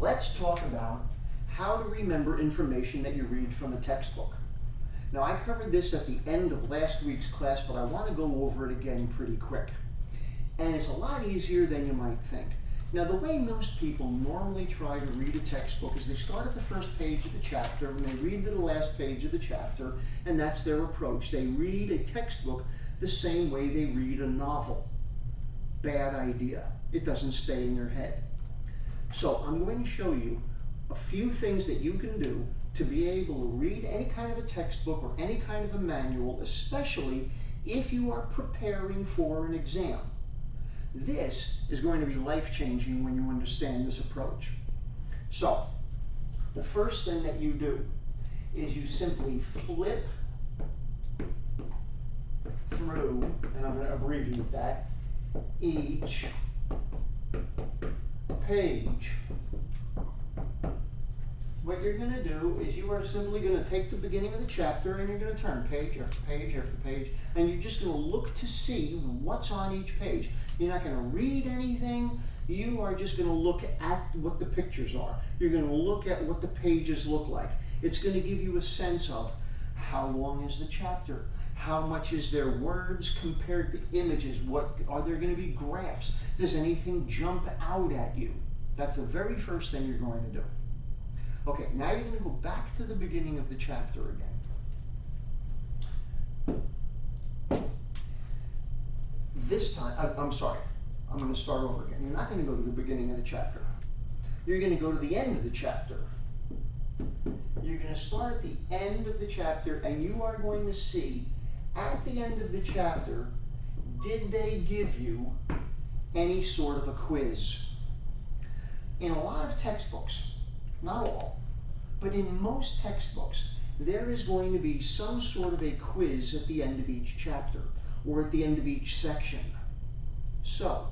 let's talk about how to remember information that you read from a textbook. Now, I covered this at the end of last week's class, but I want to go over it again pretty quick. And it's a lot easier than you might think. Now, the way most people normally try to read a textbook is they start at the first page of the chapter and they read to the last page of the chapter, and that's their approach. They read a textbook the same way they read a novel. Bad idea. It doesn't stay in your head. So I'm going to show you a few things that you can do to be able to read any kind of a textbook or any kind of a manual, especially if you are preparing for an exam. This is going to be life-changing when you understand this approach. So, the first thing that you do is you simply flip through, and I'm going to abbreviate that, each page. What you're going to do is you are simply going to take the beginning of the chapter and you're going to turn page after page after page, and you're just going to look to see what's on each page. You're not going to read anything. You are just going to look at what the pictures are. You're going to look at what the pages look like. It's going to give you a sense of how long is the chapter? How much is there words compared to images? What are there going to be graphs? Does anything jump out at you? That's the very first thing you're going to do. Okay, now you're going to go back to the beginning of the chapter again. This time, I'm sorry, I'm going to start over again. You're not going to go to the beginning of the chapter. You're going to go to the end of the chapter. You're going to start at the end of the chapter, and you are going to see at the end of the chapter, did they give you any sort of a quiz? In a lot of textbooks, not all, but in most textbooks, there is going to be some sort of a quiz at the end of each chapter or at the end of each section. So,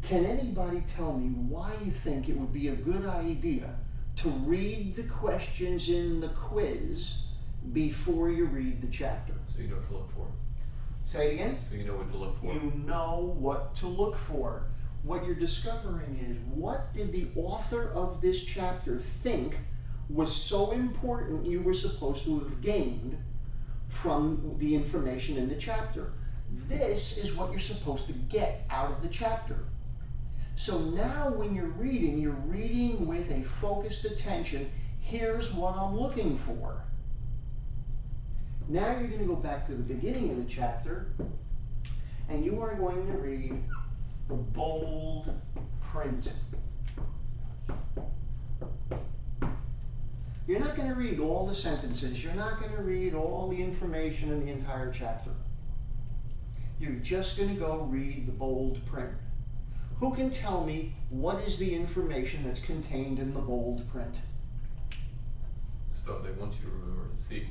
can anybody tell me why you think it would be a good idea to read the questions in the quiz before you read the chapter? So you know what to look for. Say it again? So you know what to look for. You know what to look for. What you're discovering is, what did the author of this chapter think was so important you were supposed to have gained from the information in the chapter? This is what you're supposed to get out of the chapter. So now when you're reading with a focused attention. Here's what I'm looking for. Now you're going to go back to the beginning of the chapter, and you are going to read the bold print. You're not going to read all the sentences. You're not going to read all the information in the entire chapter. You're just going to go read the bold print. Who can tell me what is the information that's contained in the bold print? Stuff they want you to remember and see.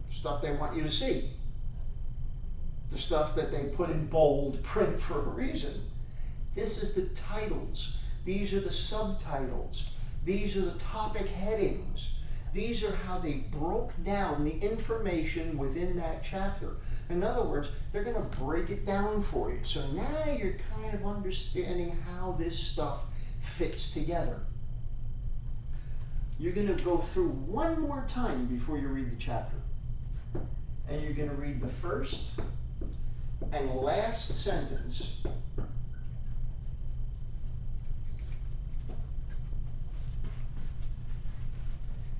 Stuff they want you to see. The stuff that they put in bold print for a reason. This is the titles. These are the subtitles. These are the topic headings. These are how they broke down the information within that chapter. In other words, they're going to break it down for you. So now you're kind of understanding how this stuff fits together. You're going to go through one more time before you read the chapter. And you're going to read the first and last sentence.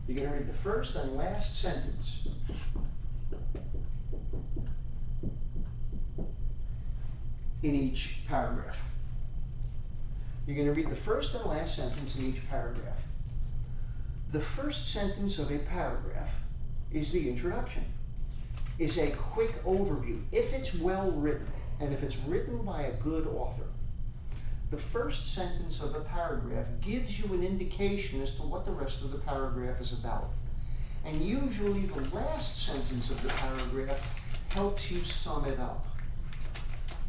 You're going to read the first and last sentence. In each paragraph. You're going to read the first and last sentence in each paragraph. The first sentence of a paragraph is the introduction. Is a quick overview, if it's well written, and if it's written by a good author. The first sentence of a paragraph gives you an indication as to what the rest of the paragraph is about. And usually the last sentence of the paragraph helps you sum it up.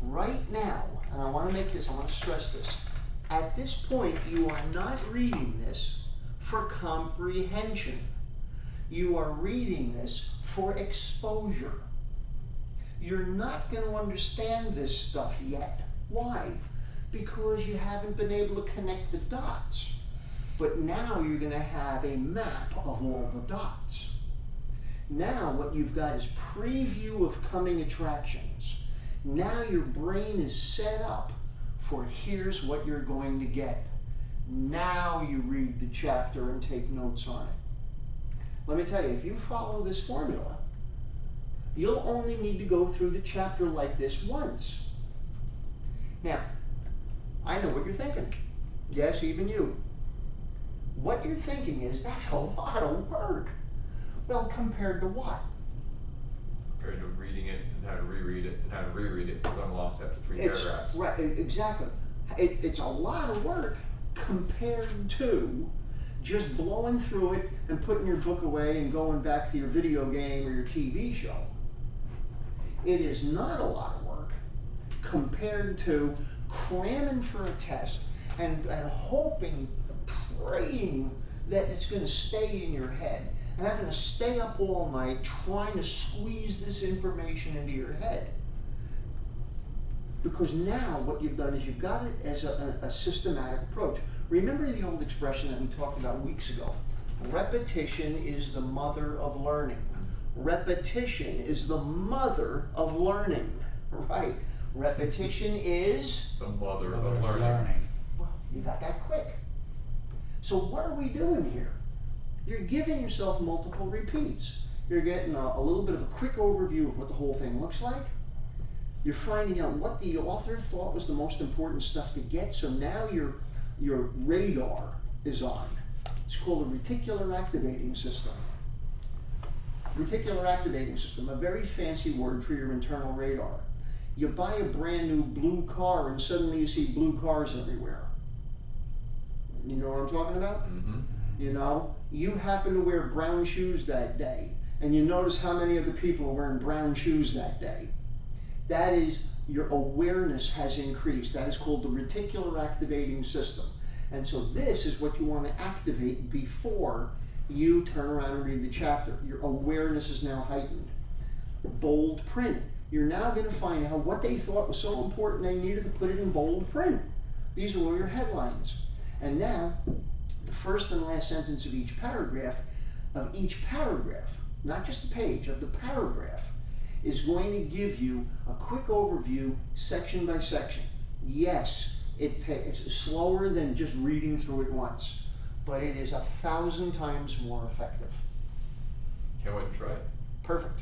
Right now, and I want to stress this, at this point you are not reading this for comprehension. You are reading this for exposure. You're not going to understand this stuff yet. Why? Because you haven't been able to connect the dots. But now you're going to have a map of all the dots. Now what you've got is preview of coming attractions. Now your brain is set up for here's what you're going to get. Now you read the chapter and take notes on it. Let me tell you, if you follow this formula, you'll only need to go through the chapter like this once. Now, I know what you're thinking. Yes, even you. What you're thinking is, that's a lot of work. Well, compared to what? Compared to reading it and how to reread it and how to reread it because I'm lost after three paragraphs. Right, exactly. It's a lot of work compared to just blowing through it and putting your book away and going back to your video game or your TV show. It is not a lot of work compared to cramming for a test and hoping, praying that it's going to stay in your head, and having to stay up all night trying to squeeze this information into your head. Because now what you've done is you've got it as a systematic approach. Remember the old expression that we talked about weeks ago? Repetition is the mother of learning. Repetition is the mother of learning, right? Repetition is the mother of learning. Well, you got that quick. So what are we doing here? You're giving yourself multiple repeats. You're getting a little bit of a quick overview of what the whole thing looks like. You're finding out what the author thought was the most important stuff to get, so now your radar is on. It's called a reticular activating system. Reticular activating system, a very fancy word for your internal radar. You buy a brand new blue car and suddenly you see blue cars everywhere. You know what I'm talking about? Mm-hmm. You know, you happen to wear brown shoes that day and you notice how many of the people are wearing brown shoes that day. That is, your awareness has increased. That is called the reticular activating system. And so this is what you want to activate before you turn around and read the chapter. Your awareness is now heightened. Bold print. You're now going to find out what they thought was so important they needed to put it in bold print. These are all your headlines. And now, the first and last sentence of each paragraph, not just the page, of the paragraph, is going to give you a quick overview section by section. Yes, it's slower than just reading through it once, but it is 1,000 times more effective. Can't wait to try it. Perfect.